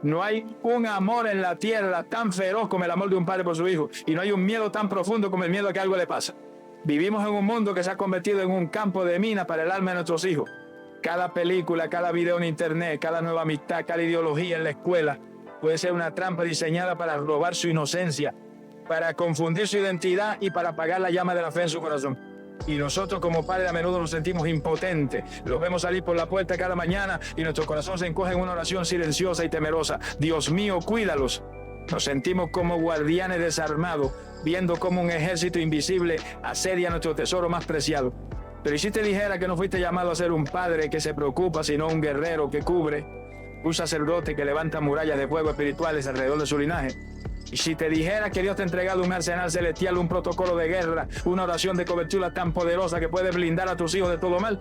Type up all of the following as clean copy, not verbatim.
No hay un amor en la tierra tan feroz como el amor de un padre por su hijo. Y no hay un miedo tan profundo como el miedo a que algo le pase. Vivimos en un mundo que se ha convertido en un campo de mina para el alma de nuestros hijos. Cada película, cada video en internet, cada nueva amistad, cada ideología en la escuela puede ser una trampa diseñada para robar su inocencia, para confundir su identidad y para apagar la llama de la fe en su corazón. Y nosotros como padres a menudo nos sentimos impotentes. Los vemos salir por la puerta cada mañana y nuestro corazón se encoge en una oración silenciosa y temerosa. Dios mío, cuídalos. Nos sentimos como guardianes desarmados, viendo cómo un ejército invisible asedia nuestro tesoro más preciado. Pero ¿y si te dijera que no fuiste llamado a ser un padre que se preocupa, sino un guerrero que cubre, un sacerdote que levanta murallas de fuego espirituales alrededor de su linaje? Y si te dijera que Dios te ha entregado un arsenal celestial, un protocolo de guerra, una oración de cobertura tan poderosa que puede blindar a tus hijos de todo mal,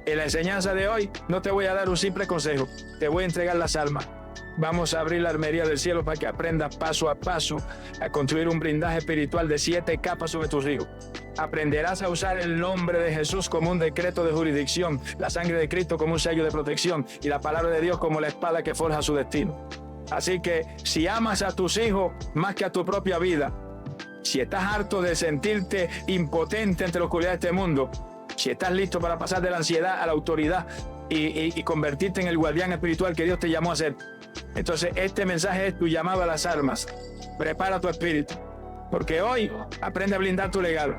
en la enseñanza de hoy no te voy a dar un simple consejo, te voy a entregar las almas. Vamos a abrir la armería del cielo para que aprendas paso a paso a construir un blindaje espiritual de 7 capas sobre tus hijos. Aprenderás a usar el nombre de Jesús como un decreto de jurisdicción, la sangre de Cristo como un sello de protección y la palabra de Dios como la espada que forja su destino. Así que si amas a tus hijos más que a tu propia vida, si estás harto de sentirte impotente ante la oscuridad de este mundo, si estás listo para pasar de la ansiedad a la autoridad y convertirte en el guardián espiritual que Dios te llamó a ser, entonces este mensaje es tu llamado a las armas. Prepara tu espíritu, porque hoy aprende a blindar tu legado.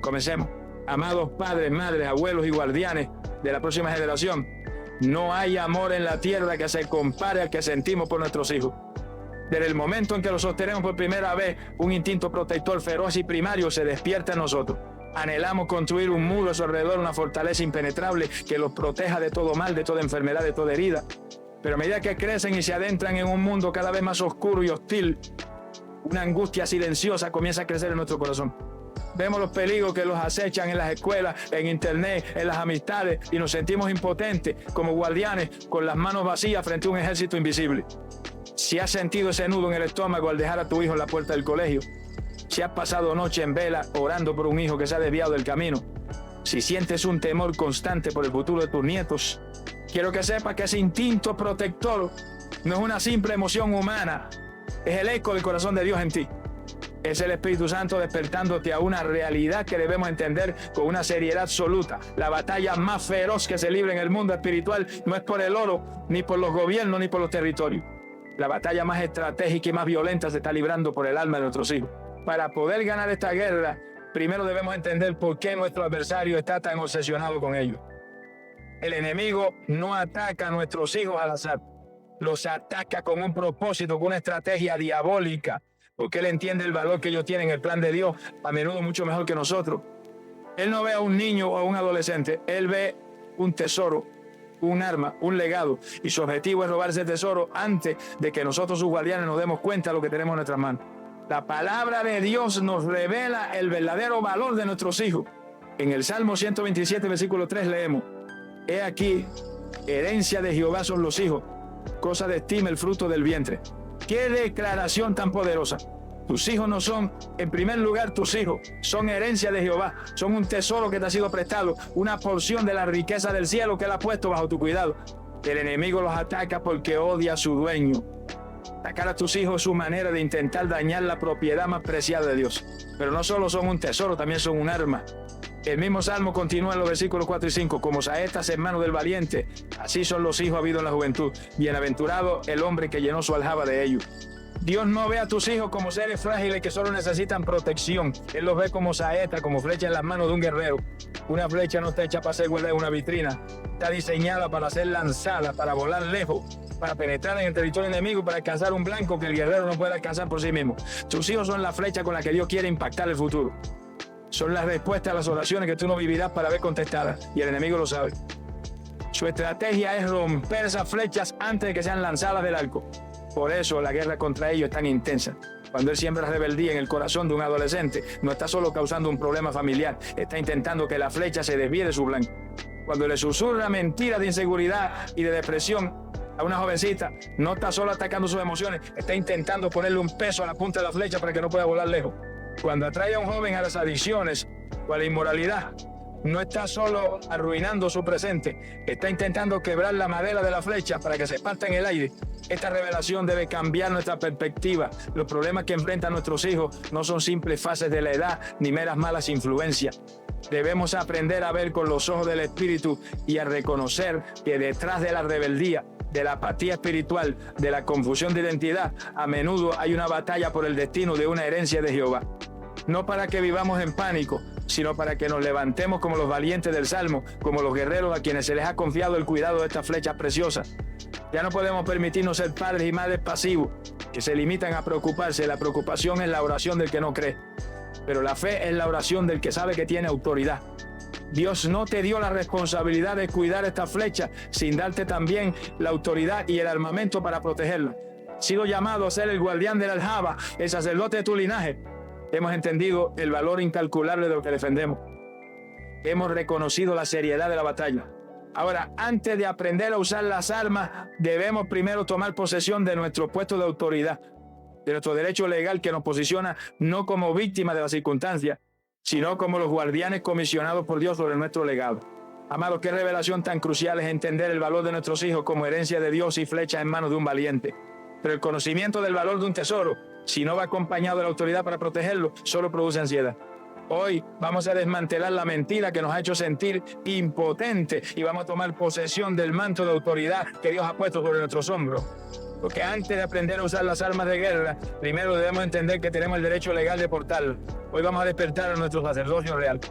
Comencemos. Amados padres, madres, abuelos y guardianes de la próxima generación, no hay amor en la tierra que se compare al que sentimos por nuestros hijos. Desde el momento en que los sostenemos por primera vez, un instinto protector feroz y primario se despierta en nosotros. Anhelamos construir un muro a su alrededor, una fortaleza impenetrable que los proteja de todo mal, de toda enfermedad, de toda herida. Pero a medida que crecen y se adentran en un mundo cada vez más oscuro y hostil, una angustia silenciosa comienza a crecer en nuestro corazón. Vemos los peligros que los acechan en las escuelas, en internet, en las amistades y nos sentimos impotentes como guardianes con las manos vacías frente a un ejército invisible. Si has sentido ese nudo en el estómago al dejar a tu hijo en la puerta del colegio, si has pasado noche en vela orando por un hijo que se ha desviado del camino, si sientes un temor constante por el futuro de tus nietos, quiero que sepas que ese instinto protector no es una simple emoción humana, es el eco del corazón de Dios en ti. Es el Espíritu Santo despertándote a una realidad que debemos entender con una seriedad absoluta. La batalla más feroz que se libra en el mundo espiritual no es por el oro, ni por los gobiernos, ni por los territorios. La batalla más estratégica y más violenta se está librando por el alma de nuestros hijos. Para poder ganar esta guerra, primero debemos entender por qué nuestro adversario está tan obsesionado con ellos. El enemigo no ataca a nuestros hijos al azar. Los ataca con un propósito, con una estrategia diabólica, porque él entiende el valor que ellos tienen en el plan de Dios, a menudo mucho mejor que nosotros. Él no ve a un niño o a un adolescente, él ve un tesoro, un arma, un legado, y su objetivo es robar ese tesoro antes de que nosotros, sus guardianes, nos demos cuenta de lo que tenemos en nuestras manos. La palabra de Dios nos revela el verdadero valor de nuestros hijos. En el Salmo 127, versículo 3 leemos: He aquí, herencia de Jehová son los hijos, cosa de estima el fruto del vientre. ¡Qué declaración tan poderosa! Tus hijos no son, en primer lugar, tus hijos, son herencia de Jehová, son un tesoro que te ha sido prestado, una porción de la riqueza del cielo que él ha puesto bajo tu cuidado. El enemigo los ataca porque odia a su dueño. Atacar a tus hijos es su manera de intentar dañar la propiedad más preciada de Dios. Pero no solo son un tesoro, también son un arma. El mismo Salmo continúa en los versículos 4 y 5. Como saetas en mano del valiente, así son los hijos habidos en la juventud. Bienaventurado el hombre que llenó su aljaba de ellos. Dios no ve a tus hijos como seres frágiles que solo necesitan protección. Él los ve como saetas, como flechas en las manos de un guerrero. Una flecha no está hecha para ser guardada en una vitrina. Está diseñada para ser lanzada, para volar lejos, para penetrar en el territorio enemigo y para alcanzar un blanco que el guerrero no puede alcanzar por sí mismo. Tus hijos son la flecha con la que Dios quiere impactar el futuro. Son las respuestas a las oraciones que tú no vivirás para ver contestadas, y el enemigo lo sabe. Su estrategia es romper esas flechas antes de que sean lanzadas del arco. Por eso la guerra contra ellos es tan intensa. Cuando él siembra rebeldía en el corazón de un adolescente, no está solo causando un problema familiar, está intentando que la flecha se desvíe de su blanco. Cuando le susurra mentiras de inseguridad y de depresión a una jovencita, no está solo atacando sus emociones, está intentando ponerle un peso a la punta de la flecha para que no pueda volar lejos. Cuando atrae a un joven a las adicciones o a la inmoralidad, no está solo arruinando su presente, está intentando quebrar la madera de la flecha para que se parta en el aire. Esta revelación debe cambiar nuestra perspectiva. Los problemas que enfrentan nuestros hijos no son simples fases de la edad ni meras malas influencias. Debemos aprender a ver con los ojos del Espíritu y a reconocer que detrás de la rebeldía, de la apatía espiritual, de la confusión de identidad, a menudo hay una batalla por el destino de una herencia de Jehová. No para que vivamos en pánico, sino para que nos levantemos como los valientes del Salmo, como los guerreros a quienes se les ha confiado el cuidado de estas flechas preciosas. Ya no podemos permitirnos ser padres y madres pasivos, que se limitan a preocuparse. La preocupación es la oración del que no cree, pero la fe es la oración del que sabe que tiene autoridad. Dios no te dio la responsabilidad de cuidar esta flecha sin darte también la autoridad y el armamento para protegerla. Has sido llamado a ser el guardián de la aljaba, el sacerdote de tu linaje. Hemos entendido el valor incalculable de lo que defendemos. Hemos reconocido la seriedad de la batalla. Ahora, antes de aprender a usar las armas, debemos primero tomar posesión de nuestro puesto de autoridad, de nuestro derecho legal que nos posiciona no como víctimas de las circunstancias, sino como los guardianes comisionados por Dios sobre nuestro legado. Amados, qué revelación tan crucial es entender el valor de nuestros hijos como herencia de Dios y flechas en manos de un valiente. Pero el conocimiento del valor de un tesoro, si no va acompañado de la autoridad para protegerlo, solo produce ansiedad. Hoy vamos a desmantelar la mentira que nos ha hecho sentir impotentes y vamos a tomar posesión del manto de autoridad que Dios ha puesto sobre nuestros hombros. Porque antes de aprender a usar las armas de guerra, primero debemos entender que tenemos el derecho legal de portarlo. Hoy vamos a despertar a nuestro sacerdocio real.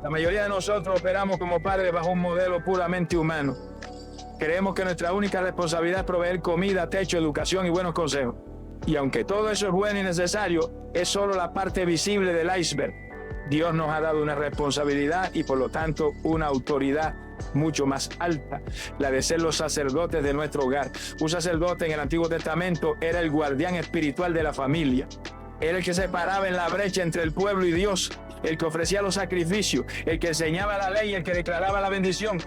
La mayoría de nosotros operamos como padres bajo un modelo puramente humano. Creemos que nuestra única responsabilidad es proveer comida, techo, educación y buenos consejos. Y aunque todo eso es bueno y necesario, es solo la parte visible del iceberg. Dios nos ha dado una responsabilidad y por lo tanto una autoridad mucho más alta, la de ser los sacerdotes de nuestro hogar. Un sacerdote en el Antiguo Testamento era el guardián espiritual de la familia. Era el que se paraba en la brecha entre el pueblo y Dios, el que ofrecía los sacrificios, el que enseñaba la ley, el que declaraba la bendición.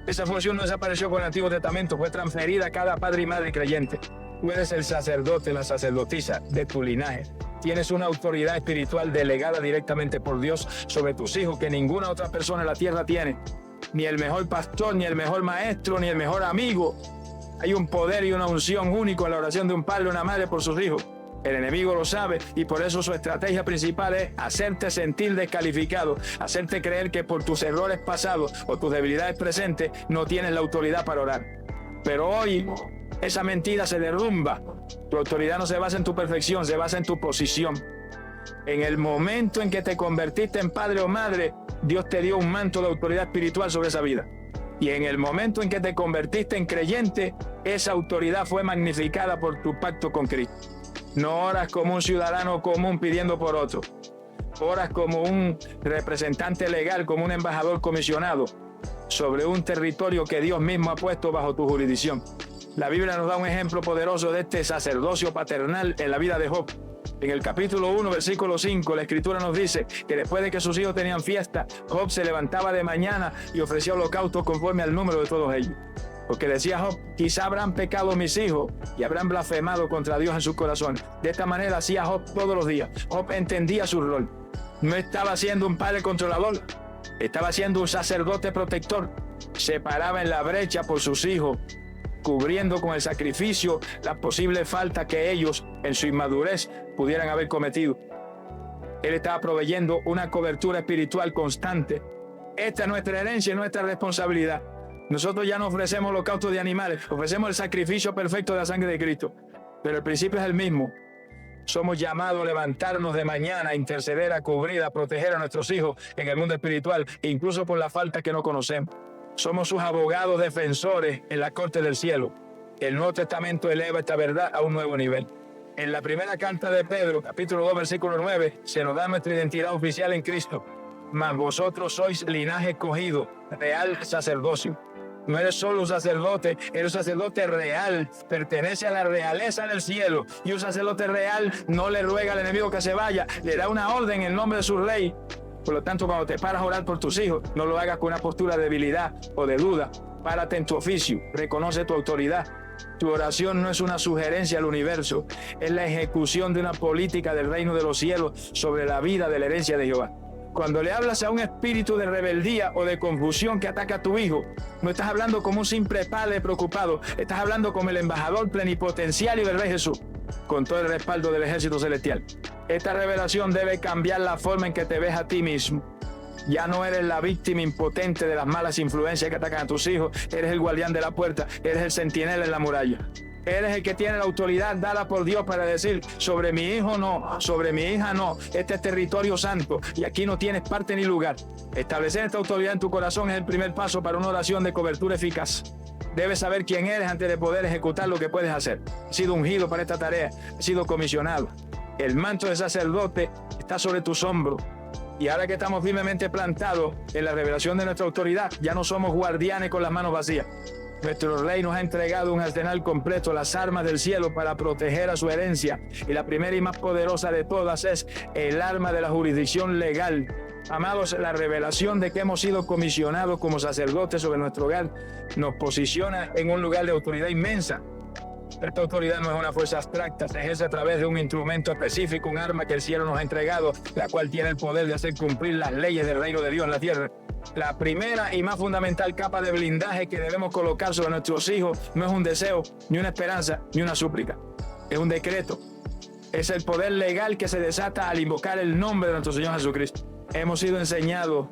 Esa función no desapareció con el Antiguo Testamento, fue transferida a cada padre y madre creyente. Tú eres el sacerdote, la sacerdotisa de tu linaje. Tienes una autoridad espiritual delegada directamente por Dios sobre tus hijos que ninguna otra persona en la tierra tiene. Ni el mejor pastor, ni el mejor maestro, ni el mejor amigo. Hay un poder y una unción único en la oración de un padre o una madre por sus hijos. El enemigo lo sabe y por eso su estrategia principal es hacerte sentir descalificado, hacerte creer que por tus errores pasados o tus debilidades presentes no tienes la autoridad para orar. Pero hoy esa mentira se derrumba. Tu autoridad no se basa en tu perfección, se basa en tu posición. En el momento en que te convertiste en padre o madre, Dios te dio un manto de autoridad espiritual sobre esa vida. Y en el momento en que te convertiste en creyente, esa autoridad fue magnificada por tu pacto con Cristo. No oras como un ciudadano común pidiendo por otro. Oras como un representante legal, como un embajador comisionado sobre un territorio que Dios mismo ha puesto bajo tu jurisdicción. La Biblia nos da un ejemplo poderoso de este sacerdocio paternal en la vida de Job. En el capítulo 1, versículo 5, la Escritura nos dice que después de que sus hijos tenían fiesta, Job se levantaba de mañana y ofrecía holocaustos conforme al número de todos ellos. Porque decía Job, quizá habrán pecado mis hijos y habrán blasfemado contra Dios en sus corazones. De esta manera hacía Job todos los días. Job entendía su rol. No estaba siendo un padre controlador, estaba siendo un sacerdote protector. Se paraba en la brecha por sus hijos, cubriendo con el sacrificio las posibles faltas que ellos, en su inmadurez, pudieran haber cometido. Él estaba proveyendo una cobertura espiritual constante. Esta es nuestra herencia y nuestra responsabilidad. Nosotros ya no ofrecemos holocaustos de animales, ofrecemos el sacrificio perfecto de la sangre de Cristo. Pero el principio es el mismo. Somos llamados a levantarnos de mañana, a interceder, a cubrir, a proteger a nuestros hijos en el mundo espiritual, incluso por las faltas que no conocemos. Somos sus abogados defensores en la corte del cielo. El Nuevo Testamento eleva esta verdad a un nuevo nivel. En la primera carta de Pedro, capítulo 2, versículo 9, se nos da nuestra identidad oficial en Cristo. Mas vosotros sois linaje escogido, real sacerdocio. No eres solo un sacerdote, eres un sacerdote real. Pertenece a la realeza del cielo. Y un sacerdote real no le ruega al enemigo que se vaya, le da una orden en nombre de su rey. Por lo tanto, cuando te paras a orar por tus hijos, no lo hagas con una postura de debilidad o de duda. Párate en tu oficio, reconoce tu autoridad. Tu oración no es una sugerencia al universo, es la ejecución de una política del reino de los cielos sobre la vida de la herencia de Jehová. Cuando le hablas a un espíritu de rebeldía o de confusión que ataca a tu hijo, no estás hablando como un simple padre preocupado, estás hablando como el embajador plenipotenciario del Rey Jesús, con todo el respaldo del ejército celestial. Esta revelación debe cambiar la forma en que te ves a ti mismo. Ya no eres la víctima impotente de las malas influencias que atacan a tus hijos, eres el guardián de la puerta, eres el centinela en la muralla. Eres el que tiene la autoridad dada por Dios para decir, sobre mi hijo no, sobre mi hija no, este es territorio santo y aquí no tienes parte ni lugar. Establecer esta autoridad en tu corazón es el primer paso para una oración de cobertura eficaz. Debes saber quién eres antes de poder ejecutar lo que puedes hacer. Has sido ungido para esta tarea, has sido comisionado. El manto de sacerdote está sobre tus hombros. Y ahora que estamos firmemente plantados en la revelación de nuestra autoridad, ya no somos guardianes con las manos vacías. Nuestro Rey nos ha entregado un arsenal completo, las armas del cielo para proteger a su herencia. Y la primera y más poderosa de todas es el arma de la jurisdicción legal. Amados, la revelación de que hemos sido comisionados como sacerdotes sobre nuestro hogar nos posiciona en un lugar de autoridad inmensa. Esta autoridad no es una fuerza abstracta, se ejerce a través de un instrumento específico, un arma que el cielo nos ha entregado, la cual tiene el poder de hacer cumplir las leyes del reino de Dios en la tierra. La primera y más fundamental capa de blindaje que debemos colocar sobre nuestros hijos no es un deseo, ni una esperanza, ni una súplica. Es un decreto. Es el poder legal que se desata al invocar el nombre de nuestro Señor Jesucristo. Hemos sido enseñados,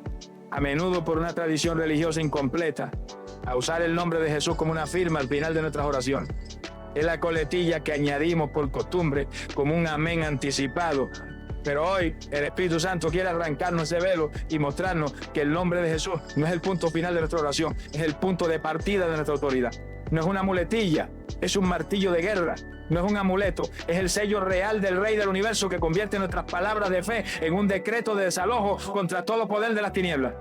a menudo por una tradición religiosa incompleta, a usar el nombre de Jesús como una firma al final de nuestras oraciones. Es la coletilla que añadimos por costumbre como un amén anticipado. Pero hoy el Espíritu Santo quiere arrancarnos ese velo y mostrarnos que el nombre de Jesús no es el punto final de nuestra oración, es el punto de partida de nuestra autoridad. No es una muletilla, es un martillo de guerra, no es un amuleto, es el sello real del Rey del Universo que convierte nuestras palabras de fe en un decreto de desalojo contra todo poder de las tinieblas.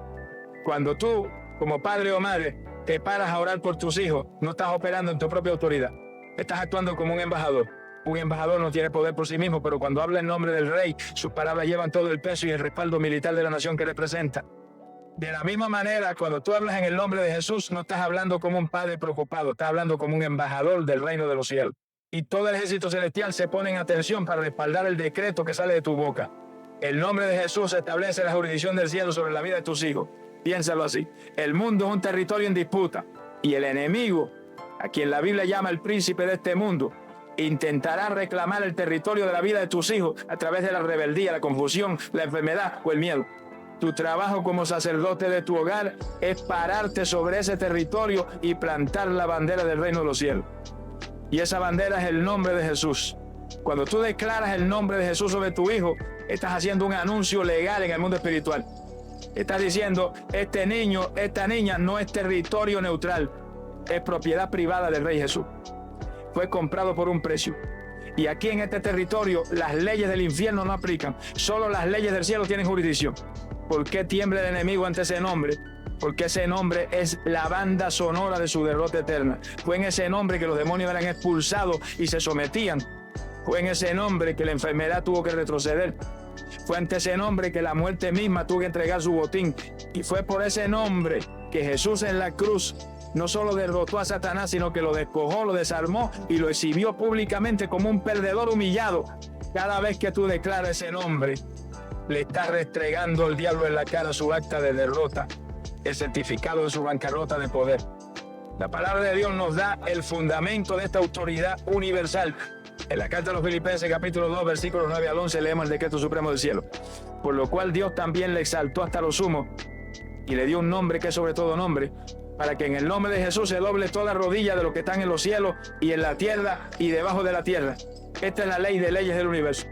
Cuando tú, como padre o madre, te paras a orar por tus hijos, no estás operando en tu propia autoridad, estás actuando como un embajador. Un embajador no tiene poder por sí mismo, pero cuando habla en nombre del rey, sus palabras llevan todo el peso y el respaldo militar de la nación que representa. De la misma manera, cuando tú hablas en el nombre de Jesús, no estás hablando como un padre preocupado, estás hablando como un embajador del reino de los cielos. Y todo el ejército celestial se pone en atención para respaldar el decreto que sale de tu boca. El nombre de Jesús establece la jurisdicción del cielo sobre la vida de tus hijos. Piénsalo así. El mundo es un territorio en disputa y el enemigo, a quien la Biblia llama el príncipe de este mundo, intentará reclamar el territorio de la vida de tus hijos a través de la rebeldía, la confusión, la enfermedad o el miedo. Tu trabajo como sacerdote de tu hogar es pararte sobre ese territorio y plantar la bandera del reino de los cielos. Y esa bandera es el nombre de Jesús. Cuando tú declaras el nombre de Jesús sobre tu hijo, estás haciendo un anuncio legal en el mundo espiritual. Estás diciendo, este niño, esta niña no es territorio neutral, es propiedad privada del Rey Jesús. Fue comprado por un precio. Y aquí en este territorio las leyes del infierno no aplican. Solo las leyes del cielo tienen jurisdicción. ¿Por qué tiembla el enemigo ante ese nombre? Porque ese nombre es la banda sonora de su derrota eterna. Fue en ese nombre que los demonios eran expulsados y se sometían. Fue en ese nombre que la enfermedad tuvo que retroceder. Fue ante ese nombre que la muerte misma tuvo que entregar su botín. Y fue por ese nombre que Jesús en la cruz no solo derrotó a Satanás, sino que lo despojó, lo desarmó y lo exhibió públicamente como un perdedor humillado. Cada vez que tú declaras ese nombre, le estás restregando al diablo en la cara su acta de derrota, el certificado de su bancarrota de poder. La palabra de Dios nos da el fundamento de esta autoridad universal. En la carta a los Filipenses, capítulo 2, versículos 9 al 11, leemos el decreto supremo del cielo. Por lo cual Dios también le exaltó hasta lo sumo y le dio un nombre que es sobre todo nombre, para que en el nombre de Jesús se doble toda rodilla de los que están en los cielos y en la tierra y debajo de la tierra. Esta es la ley de leyes del universo.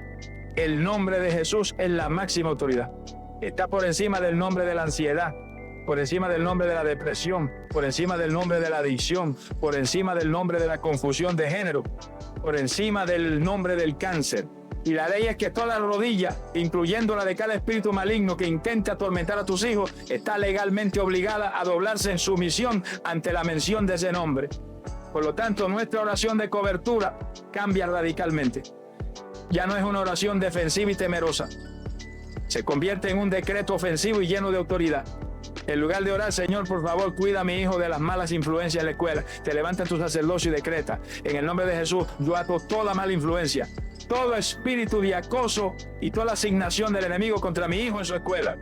El nombre de Jesús es la máxima autoridad. Está por encima del nombre de la ansiedad, por encima del nombre de la depresión, por encima del nombre de la adicción, por encima del nombre de la confusión de género, por encima del nombre del cáncer. Y la ley es que toda rodilla, incluyendo la de cada espíritu maligno que intente atormentar a tus hijos, está legalmente obligada a doblarse en sumisión ante la mención de ese nombre. Por lo tanto, nuestra oración de cobertura cambia radicalmente. Ya no es una oración defensiva y temerosa. Se convierte en un decreto ofensivo y lleno de autoridad. En lugar de orar, Señor, por favor, cuida a mi hijo de las malas influencias en la escuela, te levanta tu sacerdocio y decreta: en el nombre de Jesús, yo ato toda mala influencia. todo espíritu de acoso y toda la asignación del enemigo contra mi hijo en su escuela.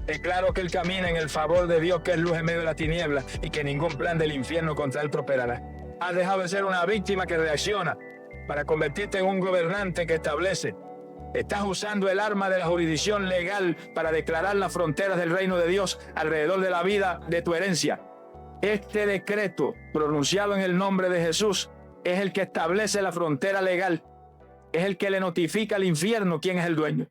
Declaro que él camina en el favor de Dios, que es luz en medio de la tiniebla, y que ningún plan del infierno contra él prosperará. Has dejado de ser una víctima que reacciona para convertirte en un gobernante que establece. Estás usando el arma de la jurisdicción legal para declarar las fronteras del reino de Dios alrededor de la vida de tu herencia. Este decreto, pronunciado en el nombre de Jesús, es el que establece la frontera legal. Es el que le notifica al infierno quién es el dueño.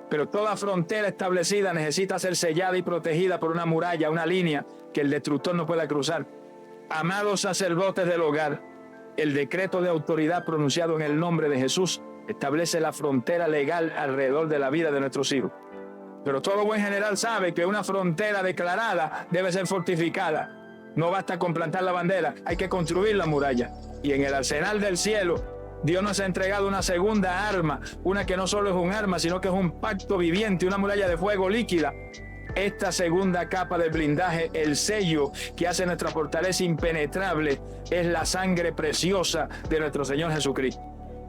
Pero toda frontera establecida necesita ser sellada y protegida por una muralla, una línea que el destructor no pueda cruzar. Amados sacerdotes del hogar, el decreto de autoridad pronunciado en el nombre de Jesús establece la frontera legal alrededor de la vida de nuestros hijos. Pero todo buen general sabe que una frontera declarada debe ser fortificada. No basta con plantar la bandera, hay que construir la muralla. Y en el arsenal del cielo, Dios nos ha entregado una segunda arma, una que no solo es un arma, sino que es un pacto viviente, una muralla de fuego líquida. Esta segunda capa de blindaje, el sello que hace nuestra fortaleza impenetrable, es la sangre preciosa de nuestro Señor Jesucristo.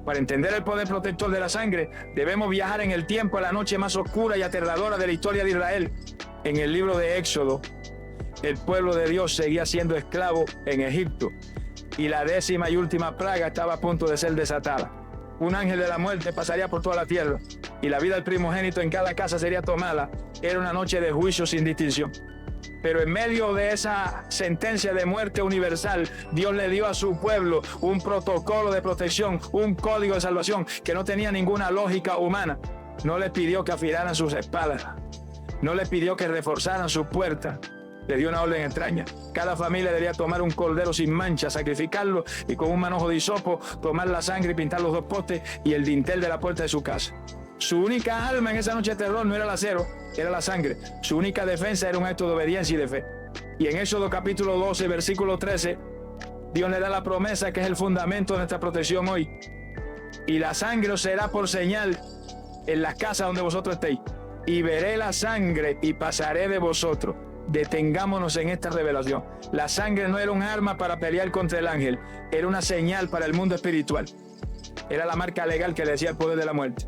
Para entender el poder protector de la sangre, debemos viajar en el tiempo a la noche más oscura y aterradora de la historia de Israel. En el libro de Éxodo, el pueblo de Dios seguía siendo esclavo en Egipto y la 10ª y última plaga estaba a punto de ser desatada. Un ángel de la muerte pasaría por toda la tierra y la vida del primogénito en cada casa sería tomada. Era una noche de juicio sin distinción. Pero en medio de esa sentencia de muerte universal, Dios le dio a su pueblo un protocolo de protección, un código de salvación que no tenía ninguna lógica humana. No le pidió que afilaran sus espadas, no le pidió que reforzaran sus puertas. Le dio una orden extraña. Cada familia debía tomar un cordero sin mancha, sacrificarlo y con un manojo de hisopo tomar la sangre y pintar los 2 postes y el dintel de la puerta de su casa. Su única arma en esa noche de terror no era el acero, era la sangre. Su única defensa era un acto de obediencia y de fe. Y en Éxodo capítulo 12, versículo 13, Dios le da la promesa que es el fundamento de nuestra protección hoy. Y la sangre os será por señal en las casas donde vosotros estéis. Y veré la sangre y pasaré de vosotros. Detengámonos en esta revelación. La sangre no era un arma para pelear contra el ángel, era una señal para el mundo espiritual. Era la marca legal que le decía el poder de la muerte.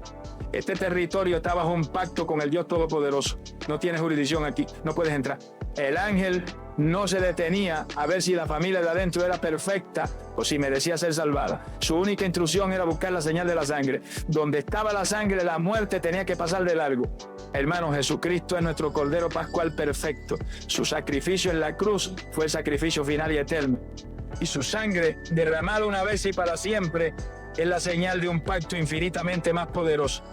Este territorio está bajo un pacto con el Dios Todopoderoso. No tienes jurisdicción aquí, no puedes entrar. El ángel no se detenía a ver si la familia de adentro era perfecta o si merecía ser salvada. Su única instrucción era buscar la señal de la sangre. Donde estaba la sangre, la muerte tenía que pasar de largo. Hermanos, Jesucristo es nuestro Cordero Pascual perfecto. Su sacrificio en la cruz fue el sacrificio final y eterno. Y su sangre, derramada una vez y para siempre, es la señal de un pacto infinitamente más poderoso.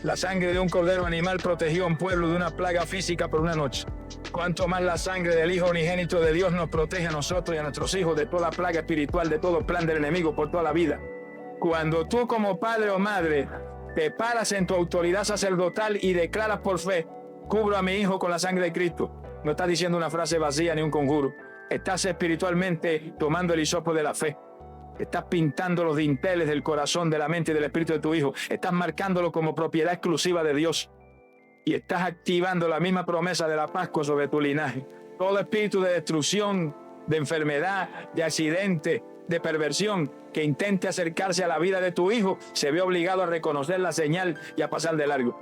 La sangre de un cordero animal protegió a un pueblo de una plaga física por una noche. Cuanto más la sangre del Hijo unigénito de Dios nos protege a nosotros y a nuestros hijos de toda plaga espiritual, de todo plan del enemigo por toda la vida. Cuando tú como padre o madre te paras en tu autoridad sacerdotal y declaras por fe, cubro a mi hijo con la sangre de Cristo, no estás diciendo una frase vacía ni un conjuro. Estás espiritualmente tomando el hisopo de la fe. Estás pintando los dinteles del corazón, de la mente y del espíritu de tu hijo. Estás marcándolo como propiedad exclusiva de Dios. Y estás activando la misma promesa de la Pascua sobre tu linaje. Todo espíritu de destrucción, de enfermedad, de accidente, de perversión que intente acercarse a la vida de tu hijo, se ve obligado a reconocer la señal y a pasar de largo.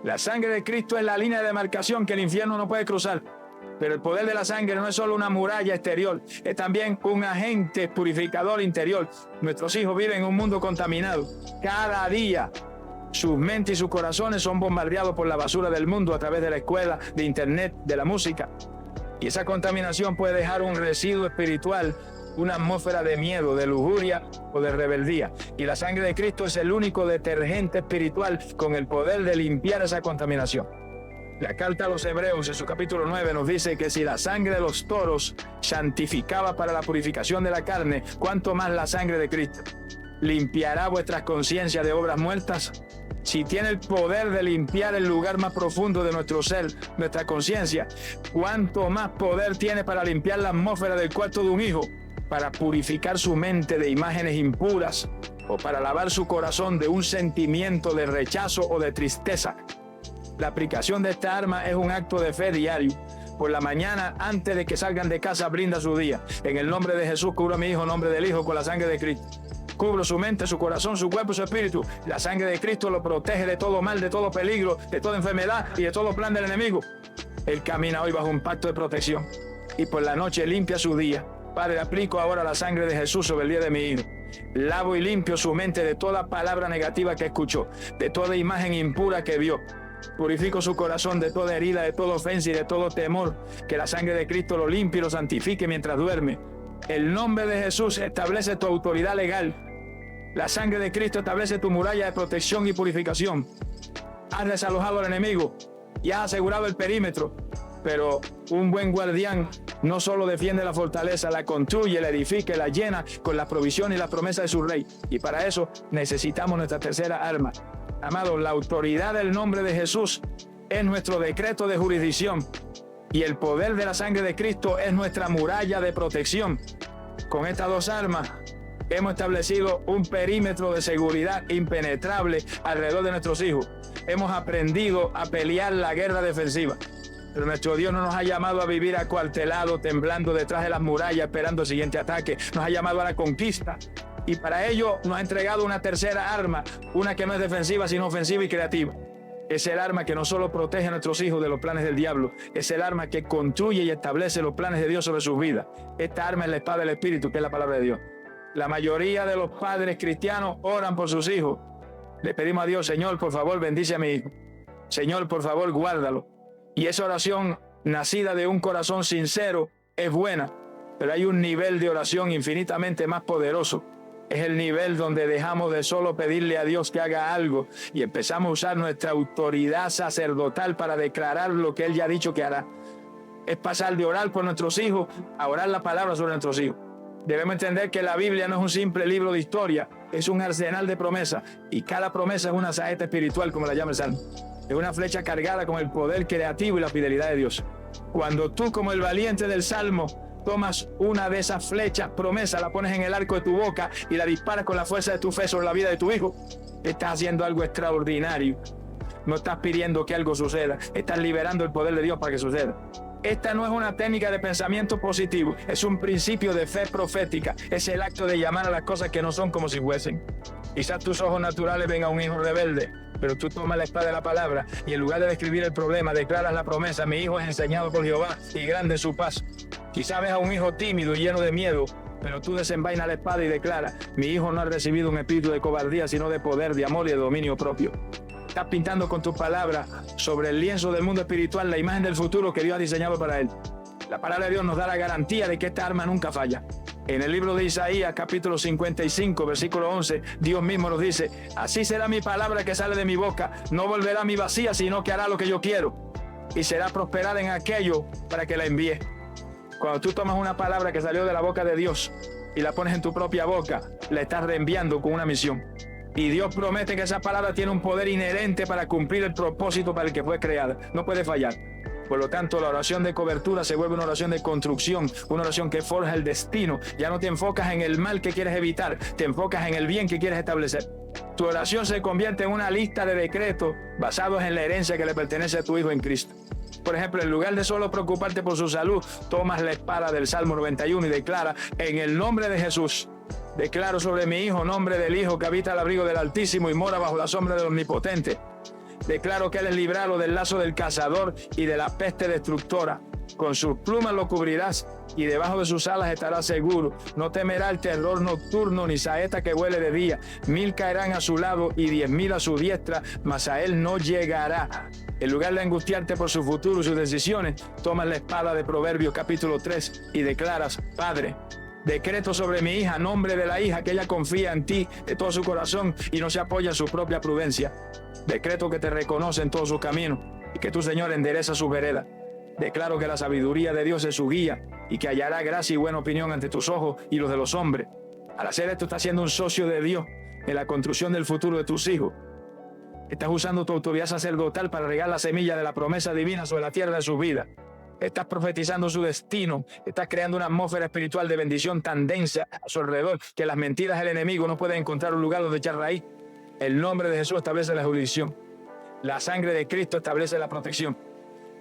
La sangre de Cristo es la línea de demarcación que el infierno no puede cruzar. Pero el poder de la sangre no es solo una muralla exterior, es también un agente purificador interior. Nuestros hijos viven en un mundo contaminado. Cada día sus mentes y sus corazones son bombardeados por la basura del mundo a través de la escuela, de internet, de la música. Y esa contaminación puede dejar un residuo espiritual, una atmósfera de miedo, de lujuria o de rebeldía. Y la sangre de Cristo es el único detergente espiritual con el poder de limpiar esa contaminación. La carta a los Hebreos en su capítulo 9 nos dice que si la sangre de los toros santificaba para la purificación de la carne, ¿cuánto más la sangre de Cristo limpiará vuestras conciencias de obras muertas? Si tiene el poder de limpiar el lugar más profundo de nuestro ser, nuestra conciencia, ¿cuánto más poder tiene para limpiar la atmósfera del cuarto de un hijo? Para purificar su mente de imágenes impuras o para lavar su corazón de un sentimiento de rechazo o de tristeza. La aplicación de esta arma es un acto de fe diario. Por la mañana, antes de que salgan de casa, brinda su día. En el nombre de Jesús, cubro a mi hijo, en nombre del Hijo, con la sangre de Cristo. Cubro su mente, su corazón, su cuerpo, su espíritu. La sangre de Cristo lo protege de todo mal, de todo peligro, de toda enfermedad y de todo plan del enemigo. Él camina hoy bajo un pacto de protección y por la noche limpia su día. Padre, aplico ahora la sangre de Jesús sobre el día de mi hijo. Lavo y limpio su mente de toda palabra negativa que escuchó, de toda imagen impura que vio. Purifico su corazón de toda herida, de toda ofensa y de todo temor. Que la sangre de Cristo lo limpie y lo santifique mientras duerme. El nombre de Jesús establece tu autoridad legal. La sangre de Cristo establece tu muralla de protección y purificación. Has desalojado al enemigo y has asegurado el perímetro. Pero un buen guardián no solo defiende la fortaleza, la construye, la edifica, la llena con la provisión y la promesa de su rey. Y para eso necesitamos nuestra tercera arma. Amados, la autoridad del nombre de Jesús es nuestro decreto de jurisdicción. Y el poder de la sangre de Cristo es nuestra muralla de protección. Con estas dos armas hemos establecido un perímetro de seguridad impenetrable alrededor de nuestros hijos. Hemos aprendido a pelear la guerra defensiva. Pero nuestro Dios no nos ha llamado a vivir acuartelados, temblando detrás de las murallas, esperando el siguiente ataque. Nos ha llamado a la conquista. Y para ello nos ha entregado una tercera arma, una que no es defensiva, sino ofensiva y creativa. Es el arma que no solo protege a nuestros hijos de los planes del diablo, es el arma que construye y establece los planes de Dios sobre sus vidas. Esta arma es la espada del Espíritu, que es la palabra de Dios. La mayoría de los padres cristianos oran por sus hijos. Le pedimos a Dios: Señor, por favor, bendice a mi hijo. Señor, por favor, guárdalo. Y esa oración nacida de un corazón sincero es buena, pero hay un nivel de oración infinitamente más poderoso. Es el nivel donde dejamos de solo pedirle a Dios que haga algo y empezamos a usar nuestra autoridad sacerdotal para declarar lo que Él ya ha dicho que hará. Es pasar de orar por nuestros hijos a orar la palabra sobre nuestros hijos. Debemos entender que la Biblia no es un simple libro de historia, es un arsenal de promesas, y cada promesa es una saeta espiritual, como la llama el Salmo. Es una flecha cargada con el poder creativo y la fidelidad de Dios. Cuando tú, como el valiente del Salmo, tomas una de esas flechas, promesa, la pones en el arco de tu boca y la disparas con la fuerza de tu fe sobre la vida de tu hijo, estás haciendo algo extraordinario. No estás pidiendo que algo suceda, estás liberando el poder de Dios para que suceda. Esta no es una técnica de pensamiento positivo, es un principio de fe profética, es el acto de llamar a las cosas que no son como si fuesen. Quizás tus ojos naturales ven a un hijo rebelde, pero tú tomas la espada de la palabra y en lugar de describir el problema, declaras la promesa: mi hijo es enseñado por Jehová y grande es su paz. Quizás ves a un hijo tímido y lleno de miedo, pero tú desenvainas la espada y declaras: mi hijo no ha recibido un espíritu de cobardía, sino de poder, de amor y de dominio propio. Estás pintando con tus palabras sobre el lienzo del mundo espiritual la imagen del futuro que Dios ha diseñado para él. La palabra de Dios nos da la garantía de que esta arma nunca falla. En el libro de Isaías, capítulo 55, versículo 11, Dios mismo nos dice: así será mi palabra que sale de mi boca, no volverá a mí vacía, sino que hará lo que yo quiero, y será prosperada en aquello para que la envíe. Cuando tú tomas una palabra que salió de la boca de Dios y la pones en tu propia boca, la estás reenviando con una misión. Y Dios promete que esa palabra tiene un poder inherente para cumplir el propósito para el que fue creada. No puede fallar. Por lo tanto, la oración de cobertura se vuelve una oración de construcción, una oración que forja el destino. Ya no te enfocas en el mal que quieres evitar, te enfocas en el bien que quieres establecer. Tu oración se convierte en una lista de decretos basados en la herencia que le pertenece a tu hijo en Cristo. Por ejemplo, en lugar de solo preocuparte por su salud, tomas la espada del Salmo 91 y declara: en el nombre de Jesús, declaro sobre mi hijo, nombre del Hijo que habita al abrigo del Altísimo y mora bajo la sombra del Omnipotente. Declaro que él es librado del lazo del cazador y de la peste destructora. Con sus plumas lo cubrirás y debajo de sus alas estará seguro. No temerá el terror nocturno ni saeta que huele de día. 1000 caerán a su lado y 10.000 a su diestra, mas a él no llegará. En lugar de angustiarte por su futuro y sus decisiones, tomas la espada de Proverbios capítulo 3 y declaras: Padre, decreto sobre mi hija, nombre de la hija, que ella confía en ti de todo su corazón y no se apoya en su propia prudencia. Decreto que te reconoce en todos sus caminos y que tu Señor endereza su vereda. Declaro que la sabiduría de Dios es su guía y que hallará gracia y buena opinión ante tus ojos y los de los hombres. Al hacer esto, estás siendo un socio de Dios en la construcción del futuro de tus hijos. Estás usando tu autoridad sacerdotal para regar la semilla de la promesa divina sobre la tierra de su vida. Estás profetizando su destino. Estás creando una atmósfera espiritual de bendición tan densa a su alrededor que las mentiras del enemigo no pueden encontrar un lugar donde echar raíz. El nombre de Jesús establece la jurisdicción. La sangre de Cristo establece la protección.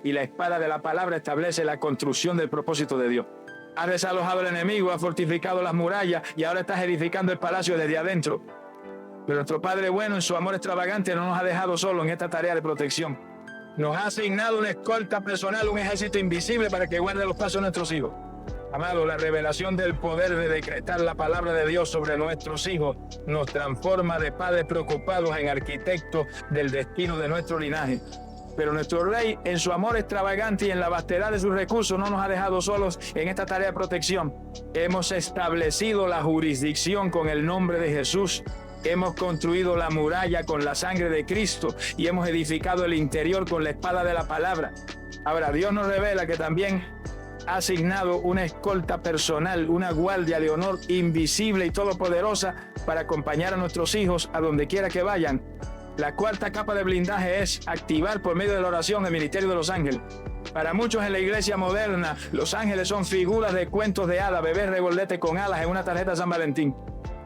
Y la espada de la palabra establece la construcción del propósito de Dios. Has desalojado al enemigo, has fortificado las murallas y ahora estás edificando el palacio desde adentro. Pero nuestro Padre bueno, en su amor extravagante, no nos ha dejado solo en esta tarea de protección. Nos ha asignado una escolta personal, un ejército invisible para que guarde los pasos de nuestros hijos. Amado, la revelación del poder de decretar la palabra de Dios sobre nuestros hijos nos transforma de padres preocupados en arquitectos del destino de nuestro linaje. Pero nuestro Rey, en su amor extravagante y en la vastedad de sus recursos, no nos ha dejado solos en esta tarea de protección. Hemos establecido la jurisdicción con el nombre de Jesús. Hemos construido la muralla con la sangre de Cristo y hemos edificado el interior con la espada de la palabra. Ahora, Dios nos revela que también ha asignado una escolta personal, una guardia de honor invisible y todopoderosa para acompañar a nuestros hijos a donde quiera que vayan. La cuarta capa de blindaje es activar por medio de la oración el ministerio de los ángeles. Para muchos en la iglesia moderna, los ángeles son figuras de cuentos de hadas, bebés regordete con alas en una tarjeta de San Valentín.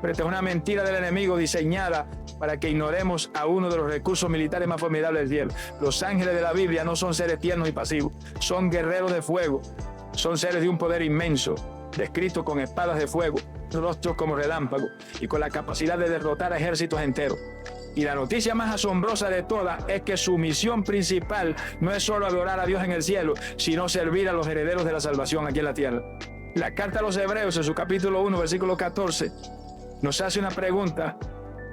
Pero esta es una mentira del enemigo diseñada para que ignoremos a uno de los recursos militares más formidables del cielo. Los ángeles de la Biblia no son seres tiernos y pasivos, son guerreros de fuego, son seres de un poder inmenso, descritos con espadas de fuego, rostros como relámpagos y con la capacidad de derrotar a ejércitos enteros. Y la noticia más asombrosa de todas es que su misión principal no es solo adorar a Dios en el cielo, sino servir a los herederos de la salvación aquí en la tierra. La carta a los Hebreos, en su capítulo 1, versículo 14, nos hace una pregunta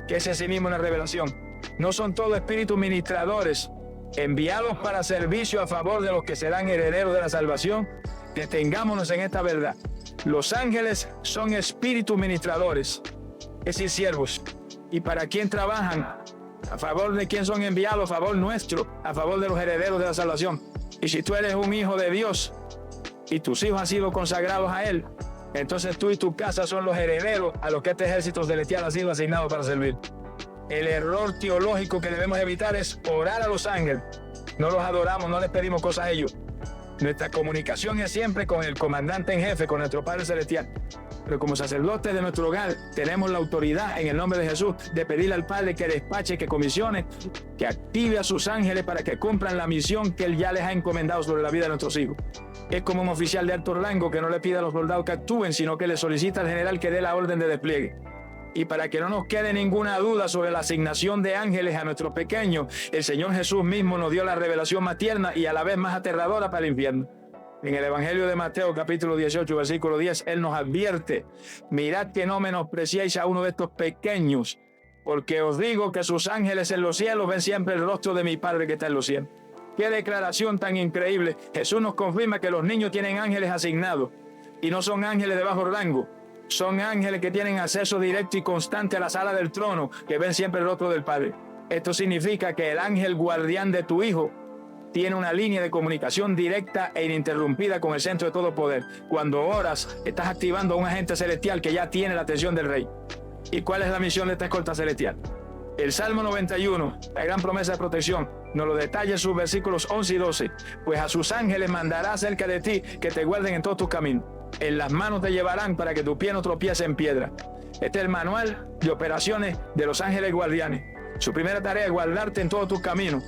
que es en sí mismo una revelación. ¿No son todos espíritus ministradores enviados para servicio a favor de los que serán herederos de la salvación? Detengámonos en esta verdad. Los ángeles son espíritus ministradores, es decir, siervos. ¿Y para quién trabajan? A favor de quién son enviados, a favor nuestro, a favor de los herederos de la salvación. Y si tú eres un hijo de Dios y tus hijos han sido consagrados a Él, entonces tú y tu casa son los herederos a los que este ejército celestial ha sido asignado para servir. El error teológico que debemos evitar es orar a los ángeles. No los adoramos, no les pedimos cosas a ellos. Nuestra comunicación es siempre con el comandante en jefe, con nuestro Padre Celestial. Pero como sacerdotes de nuestro hogar, tenemos la autoridad en el nombre de Jesús de pedirle al Padre que despache, que comisione, que active a sus ángeles para que cumplan la misión que Él ya les ha encomendado sobre la vida de nuestros hijos. Es como un oficial de alto rango que no le pide a los soldados que actúen, sino que le solicita al general que dé la orden de despliegue. Y para que no nos quede ninguna duda sobre la asignación de ángeles a nuestros pequeños, el Señor Jesús mismo nos dio la revelación más tierna y a la vez más aterradora para el infierno. En el Evangelio de Mateo, capítulo 18, versículo 10, Él nos advierte: mirad que no menospreciéis a uno de estos pequeños, porque os digo que sus ángeles en los cielos ven siempre el rostro de mi Padre que está en los cielos. ¡Qué declaración tan increíble! Jesús nos confirma que los niños tienen ángeles asignados y no son ángeles de bajo rango. Son ángeles que tienen acceso directo y constante a la sala del trono, que ven siempre el rostro del Padre. Esto significa que el ángel guardián de tu hijo tiene una línea de comunicación directa e ininterrumpida con el centro de todo poder. Cuando oras, estás activando a un agente celestial que ya tiene la atención del Rey. ¿Y cuál es la misión de esta escolta celestial? El Salmo 91, la gran promesa de protección, nos lo detalla en sus versículos 11 y 12. Pues a sus ángeles mandará cerca de ti que te guarden en todos tus caminos. En las manos te llevarán para que tu pie no tropiece en piedra. Este es el manual de operaciones de los ángeles guardianes. Su primera tarea es guardarte en todos tus caminos.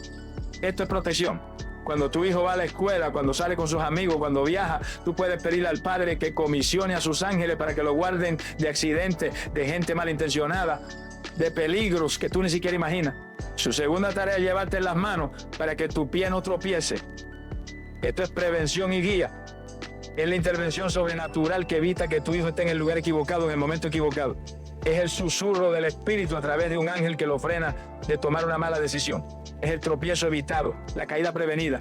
Esto es protección. Cuando tu hijo va a la escuela, cuando sale con sus amigos, cuando viaja, tú puedes pedirle al Padre que comisione a sus ángeles para que lo guarden de accidentes, de gente malintencionada, de peligros que tú ni siquiera imaginas. Su segunda tarea es llevarte en las manos para que tu pie no tropiece. Esto es prevención y guía. Es la intervención sobrenatural que evita que tu hijo esté en el lugar equivocado en el momento equivocado. Es el susurro del Espíritu a través de un ángel que lo frena de tomar una mala decisión. Es el tropiezo evitado, la caída prevenida.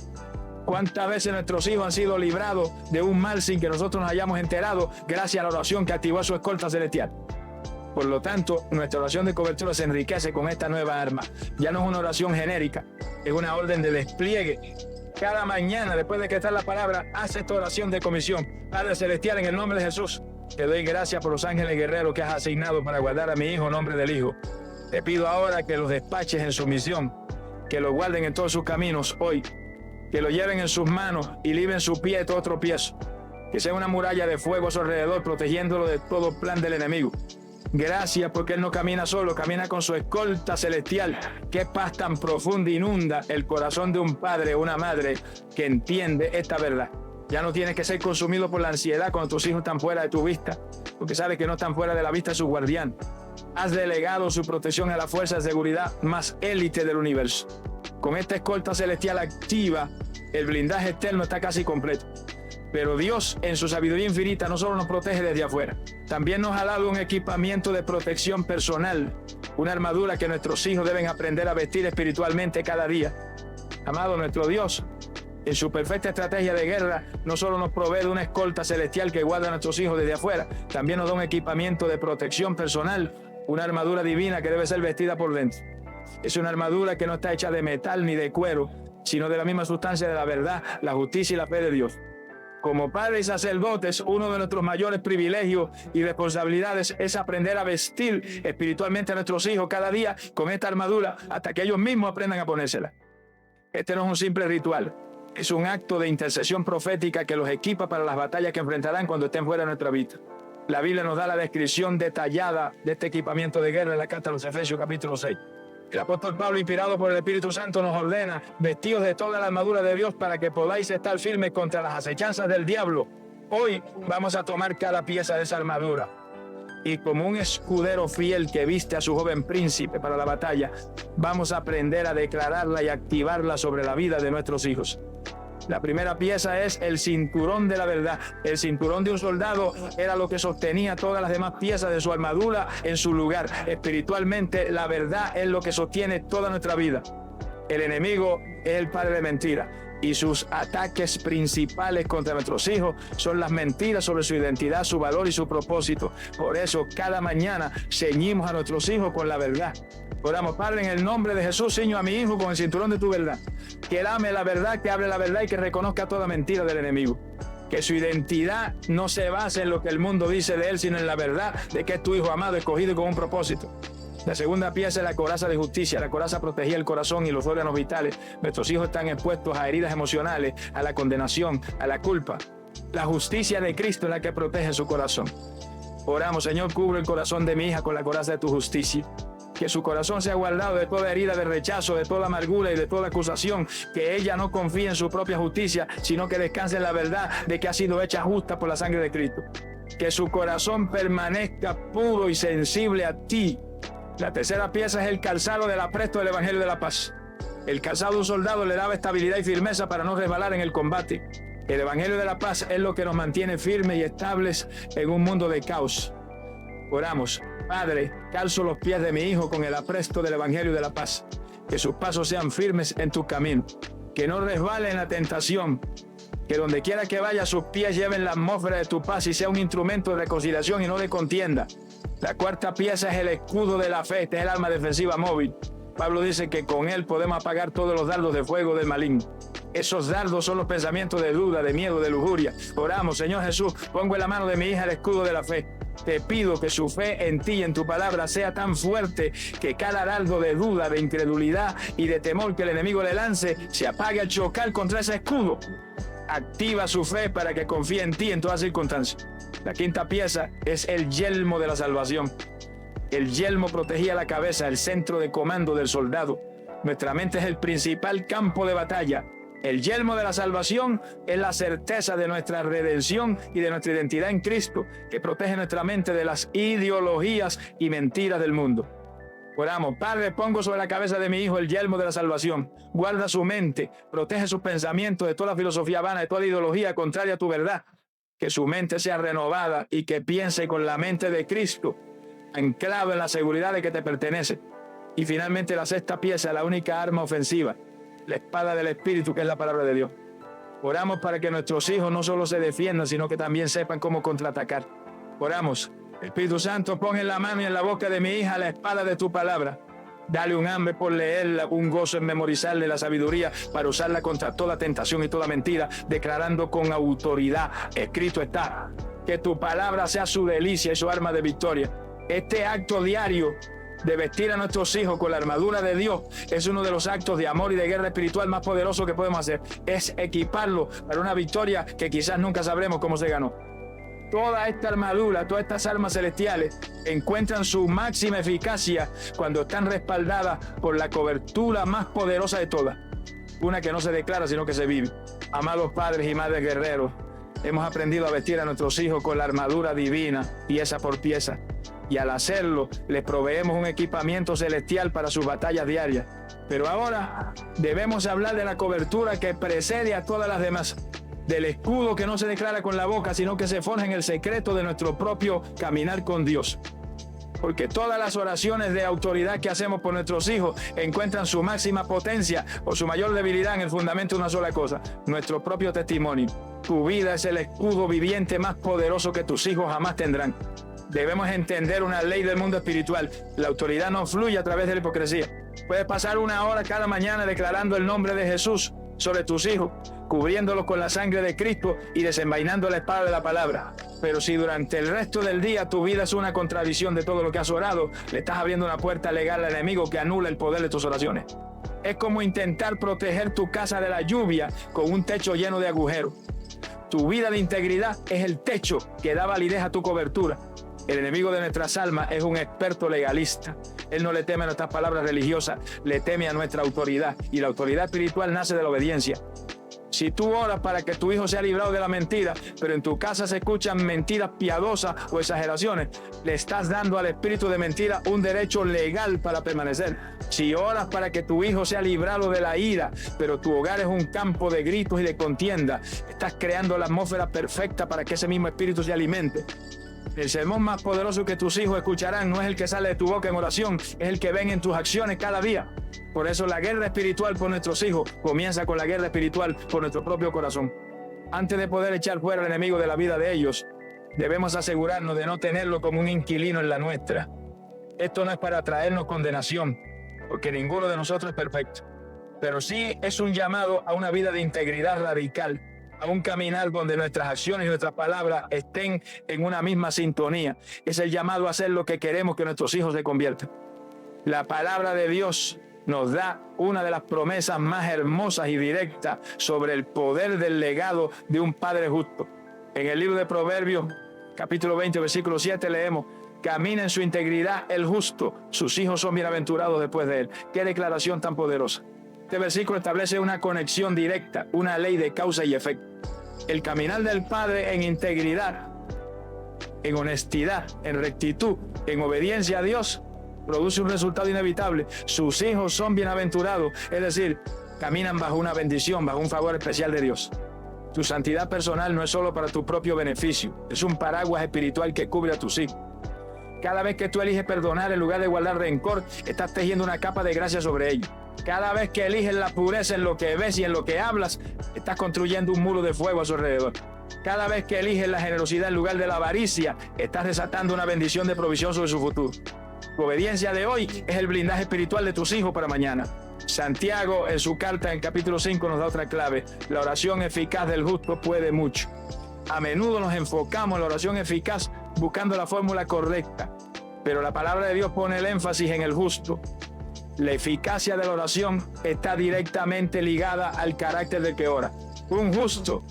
¿Cuántas veces nuestros hijos han sido librados de un mal sin que nosotros nos hayamos enterado gracias a la oración que activó su escolta celestial? Por lo tanto, nuestra oración de cobertura se enriquece con esta nueva arma. Ya no es una oración genérica, es una orden de despliegue. Cada mañana, después de que está la palabra, haz esta oración de comisión. Padre Celestial, en el nombre de Jesús, te doy gracias por los ángeles guerreros que has asignado para guardar a mi hijo en nombre del Hijo. Te pido ahora que los despaches en su misión, que lo guarden en todos sus caminos hoy, que lo lleven en sus manos y libren su pie de todo tropiezo, que sea una muralla de fuego a su alrededor, protegiéndolo de todo plan del enemigo. Gracias porque Él no camina solo, camina con su escolta celestial. Qué paz tan profunda inunda el corazón de un padre o una madre que entiende esta verdad. Ya no tienes que ser consumido por la ansiedad cuando tus hijos están fuera de tu vista, porque sabes que no están fuera de la vista de su guardián. Has delegado su protección a la fuerza de seguridad más élite del universo. Con esta escolta celestial activa, el blindaje externo está casi completo. Pero Dios, en su sabiduría infinita, no solo nos protege desde afuera, también nos ha dado un equipamiento de protección personal, una armadura que nuestros hijos deben aprender a vestir espiritualmente cada día. Amado, nuestro Dios, en su perfecta estrategia de guerra, no solo nos provee de una escolta celestial que guarda a nuestros hijos desde afuera, también nos da un equipamiento de protección personal, una armadura divina que debe ser vestida por dentro. Es una armadura que no está hecha de metal ni de cuero, sino de la misma sustancia de la verdad, la justicia y la fe de Dios. Como padres y sacerdotes, uno de nuestros mayores privilegios y responsabilidades es aprender a vestir espiritualmente a nuestros hijos cada día con esta armadura hasta que ellos mismos aprendan a ponérsela. Este no es un simple ritual, es un acto de intercesión profética que los equipa para las batallas que enfrentarán cuando estén fuera de nuestra vida. La Biblia nos da la descripción detallada de este equipamiento de guerra en la carta a los Efesios capítulo 6. El apóstol Pablo, inspirado por el Espíritu Santo, nos ordena vestidos de toda la armadura de Dios para que podáis estar firmes contra las acechanzas del diablo. Hoy vamos a tomar cada pieza de esa armadura y como un escudero fiel que viste a su joven príncipe para la batalla, vamos a aprender a declararla y activarla sobre la vida de nuestros hijos. La primera pieza es el cinturón de la verdad. El cinturón de un soldado era lo que sostenía todas las demás piezas de su armadura en su lugar. Espiritualmente, la verdad es lo que sostiene toda nuestra vida. El enemigo es el padre de mentira y sus ataques principales contra nuestros hijos son las mentiras sobre su identidad, su valor y su propósito. Por eso, cada mañana ceñimos a nuestros hijos con la verdad. Oramos, Padre, en el nombre de Jesús, ciño a mi hijo con el cinturón de tu verdad. Que él ame la verdad, que hable la verdad y que reconozca toda mentira del enemigo. Que su identidad no se base en lo que el mundo dice de él, sino en la verdad de que es tu hijo amado, escogido con un propósito. La segunda pieza es la coraza de justicia. La coraza protegía el corazón y los órganos vitales. Nuestros hijos están expuestos a heridas emocionales, a la condenación, a la culpa. La justicia de Cristo es la que protege su corazón. Oramos, Señor, cubre el corazón de mi hija con la coraza de tu justicia. Que su corazón sea guardado de toda herida de rechazo, de toda amargura y de toda acusación. Que ella no confíe en su propia justicia, sino que descanse en la verdad de que ha sido hecha justa por la sangre de Cristo. Que su corazón permanezca puro y sensible a ti. La tercera pieza es el calzado del apresto del Evangelio de la Paz. El calzado de un soldado le daba estabilidad y firmeza para no resbalar en el combate. El Evangelio de la Paz es lo que nos mantiene firmes y estables en un mundo de caos. Oramos, Padre, calzo los pies de mi hijo con el apresto del Evangelio de la Paz. Que sus pasos sean firmes en tu camino. Que no resbale en la tentación. Que donde quiera que vaya sus pies lleven la atmósfera de tu paz y sea un instrumento de reconciliación y no de contienda. La cuarta pieza es el escudo de la fe. Este es el arma defensiva móvil. Pablo dice que con él podemos apagar todos los dardos de fuego del maligno. Esos dardos son los pensamientos de duda, de miedo, de lujuria. Oramos, Señor Jesús, pongo en la mano de mi hija el escudo de la fe. Te pido que su fe en ti y en tu palabra sea tan fuerte que cada dardo de duda, de incredulidad y de temor que el enemigo le lance se apague al chocar contra ese escudo. Activa su fe para que confíe en ti en todas circunstancias. La quinta pieza es el yelmo de la salvación. El yelmo protegía la cabeza, el centro de comando del soldado. Nuestra mente es el principal campo de batalla. El yelmo de la salvación es la certeza de nuestra redención y de nuestra identidad en Cristo, que protege nuestra mente de las ideologías y mentiras del mundo. Oramos, Padre, pongo sobre la cabeza de mi hijo el yelmo de la salvación. Guarda su mente, protege sus pensamientos de toda filosofía vana, de toda ideología contraria a tu verdad. Que su mente sea renovada y que piense con la mente de Cristo, anclado en la seguridad de que te pertenece. Y finalmente la sexta pieza, la única arma ofensiva, la espada del Espíritu, que es la palabra de Dios. Oramos para que nuestros hijos no solo se defiendan, sino que también sepan cómo contraatacar. Oramos, Espíritu Santo, pon en la mano y en la boca de mi hija la espada de tu palabra. Dale un hambre por leerla, un gozo en memorizarle la sabiduría para usarla contra toda tentación y toda mentira, declarando con autoridad, escrito está, que tu palabra sea su delicia y su arma de victoria. Este acto diario de vestir a nuestros hijos con la armadura de Dios es uno de los actos de amor y de guerra espiritual más poderosos que podemos hacer. Es equiparlos para una victoria que quizás nunca sabremos cómo se ganó. Toda esta armadura, todas estas armas celestiales encuentran su máxima eficacia cuando están respaldadas por la cobertura más poderosa de todas, una que no se declara, sino que se vive. Amados padres y madres guerreros, hemos aprendido a vestir a nuestros hijos con la armadura divina, pieza por pieza. Y al hacerlo, les proveemos un equipamiento celestial para sus batallas diarias. Pero ahora debemos hablar de la cobertura que precede a todas las demás. Del escudo que no se declara con la boca, sino que se forja en el secreto de nuestro propio caminar con Dios. Porque todas las oraciones de autoridad que hacemos por nuestros hijos encuentran su máxima potencia o su mayor debilidad en el fundamento de una sola cosa: nuestro propio testimonio. Tu vida es el escudo viviente más poderoso que tus hijos jamás tendrán. Debemos entender una ley del mundo espiritual. La autoridad no fluye a través de la hipocresía. Puedes pasar 1 hora cada mañana declarando el nombre de Jesús sobre tus hijos, cubriéndolos con la sangre de Cristo y desenvainando la espada de la palabra. Pero si durante el resto del día tu vida es una contradicción de todo lo que has orado, le estás abriendo una puerta legal al enemigo que anula el poder de tus oraciones. Es como intentar proteger tu casa de la lluvia con un techo lleno de agujeros. Tu vida de integridad es el techo que da validez a tu cobertura. El enemigo de nuestras almas es un experto legalista. Él no le teme a nuestras palabras religiosas, le teme a nuestra autoridad. Y la autoridad espiritual nace de la obediencia. Si tú oras para que tu hijo sea librado de la mentira, pero en tu casa se escuchan mentiras piadosas o exageraciones, le estás dando al espíritu de mentira un derecho legal para permanecer. Si oras para que tu hijo sea librado de la ira, pero tu hogar es un campo de gritos y de contienda, estás creando la atmósfera perfecta para que ese mismo espíritu se alimente. El sermón más poderoso que tus hijos escucharán no es el que sale de tu boca en oración, es el que ven en tus acciones cada día. Por eso la guerra espiritual por nuestros hijos comienza con la guerra espiritual por nuestro propio corazón. Antes de poder echar fuera al enemigo de la vida de ellos, debemos asegurarnos de no tenerlo como un inquilino en la nuestra. Esto no es para traernos condenación, porque ninguno de nosotros es perfecto. Pero sí es un llamado a una vida de integridad radical, a un caminar donde nuestras acciones y nuestras palabras estén en una misma sintonía. Es el llamado a hacer lo que queremos que nuestros hijos se conviertan. La palabra de Dios nos da una de las promesas más hermosas y directas sobre el poder del legado de un padre justo. En el libro de Proverbios, capítulo 20, versículo 7, leemos: camina en su integridad el justo, sus hijos son bienaventurados después de él. ¡Qué declaración tan poderosa! Este versículo establece una conexión directa, una ley de causa y efecto. El caminar del Padre en integridad, en honestidad, en rectitud, en obediencia a Dios, produce un resultado inevitable. Sus hijos son bienaventurados, es decir, caminan bajo una bendición, bajo un favor especial de Dios. Tu santidad personal no es solo para tu propio beneficio, es un paraguas espiritual que cubre a tus hijos. Cada vez que tú eliges perdonar en lugar de guardar rencor, estás tejiendo una capa de gracia sobre ellos. Cada vez que eliges la pureza en lo que ves y en lo que hablas, estás construyendo un muro de fuego a su alrededor. Cada vez que eliges la generosidad en lugar de la avaricia, estás desatando una bendición de provisión sobre su futuro. Tu obediencia de hoy es el blindaje espiritual de tus hijos para mañana. Santiago, en su carta en capítulo 5, nos da otra clave: la oración eficaz del justo puede mucho. A menudo nos enfocamos en la oración eficaz buscando la fórmula correcta, pero la palabra de Dios pone el énfasis en el justo. La eficacia de la oración está directamente ligada al carácter del que ora. Un justo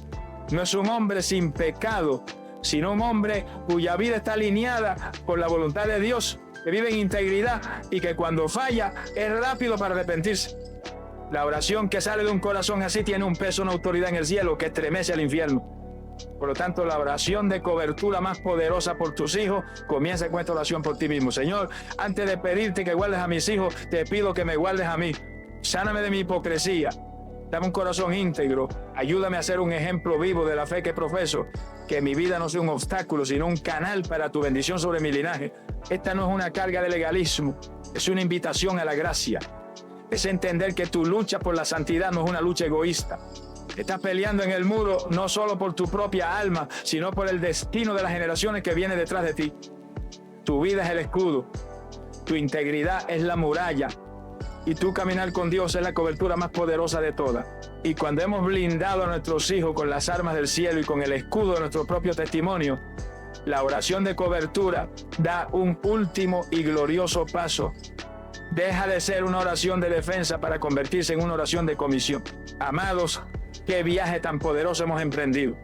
no es un hombre sin pecado, sino un hombre cuya vida está alineada con la voluntad de Dios, que vive en integridad y que cuando falla es rápido para arrepentirse. La oración que sale de un corazón así tiene un peso, una autoridad en el cielo que estremece al infierno. Por lo tanto, la oración de cobertura más poderosa por tus hijos comienza con esta oración por ti mismo. Señor, antes de pedirte que guardes a mis hijos, te pido que me guardes a mí. Sáname de mi hipocresía. Dame un corazón íntegro. Ayúdame a ser un ejemplo vivo de la fe que profeso. Que mi vida no sea un obstáculo, sino un canal para tu bendición sobre mi linaje. Esta no es una carga de legalismo, es una invitación a la gracia. Es entender que tu lucha por la santidad no es una lucha egoísta. Estás peleando en el muro no solo por tu propia alma, sino por el destino de las generaciones que vienen detrás de ti. Tu vida es el escudo, tu integridad es la muralla, y tu caminar con Dios es la cobertura más poderosa de todas. Y cuando hemos blindado a nuestros hijos con las armas del cielo y con el escudo de nuestro propio testimonio, la oración de cobertura da un último y glorioso paso. Deja de ser una oración de defensa para convertirse en una oración de comisión. Amados, qué viaje tan poderoso hemos emprendido.